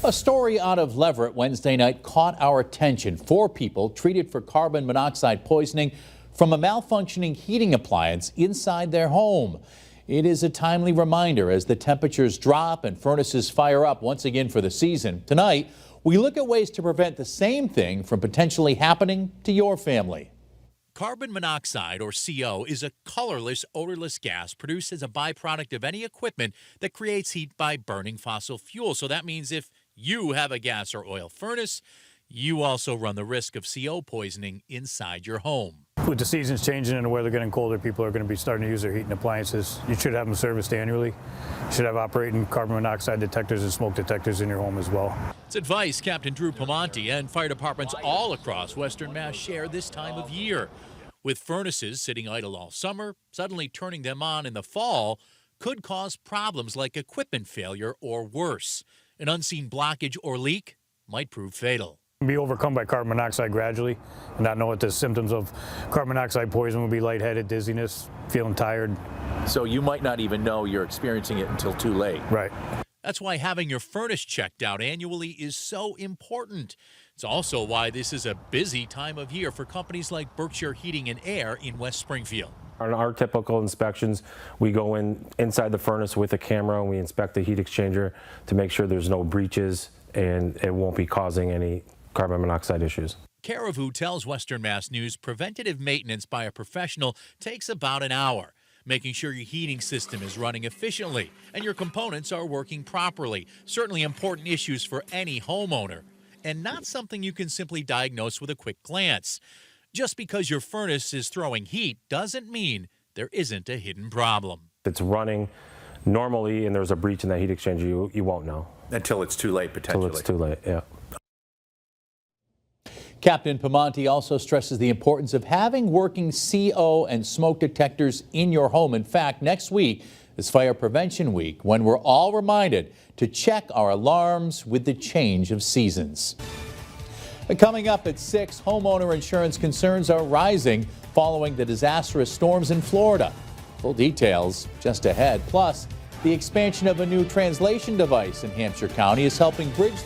A story out of Leverett Wednesday night caught our attention. 4 people treated for carbon monoxide poisoning from a malfunctioning heating appliance inside their home. It is a timely reminder as the temperatures drop and furnaces fire up once again for the season. Tonight, we look at ways to prevent the same thing from potentially happening to your family. Carbon monoxide, or CO, is a colorless, odorless gas produced as a byproduct of any equipment that creates heat by burning fossil fuel. So that means if you have a gas or oil furnace, you also run the risk of CO poisoning inside your home. With the seasons changing and the weather getting colder, people are going to be starting to use their heating appliances. You should have them serviced annually. You should have operating carbon monoxide detectors and smoke detectors in your home as well. It's advice Captain Drew Pamonte and fire departments all across Western Mass share this time of year. With furnaces sitting idle all summer, suddenly turning them on in the fall could cause problems like equipment failure or worse. An unseen blockage or leak might prove fatal. Be overcome by carbon monoxide gradually and not know what the symptoms of carbon monoxide poisoning will be: lightheaded, dizziness, feeling tired. So you might not even know you're experiencing it until too late. Right. That's why having your furnace checked out annually is so important. It's also why this is a busy time of year for companies like Berkshire Heating and Air in West Springfield. On our typical inspections, we go inside the furnace with a camera and we inspect the heat exchanger to make sure there's no breaches and it won't be causing any carbon monoxide issues. Caravu tells Western Mass News preventative maintenance by a professional takes about an hour. Making sure your heating system is running efficiently and your components are working properly. Certainly important issues for any homeowner, and not something you can simply diagnose with a quick glance. Just because your furnace is throwing heat doesn't mean there isn't a hidden problem. If it's running normally and there's a breach in that heat exchanger, you won't know. Until it's too late, potentially. Until it's too late, yeah. Captain Pamonte also stresses the importance of having working CO and smoke detectors in your home. In fact, next week is Fire Prevention Week, when we're all reminded to check our alarms with the change of seasons. Coming up at 6, homeowner insurance concerns are rising following the disastrous storms in Florida. Full details just ahead. Plus, the expansion of a new translation device in Hampshire County is helping bridge the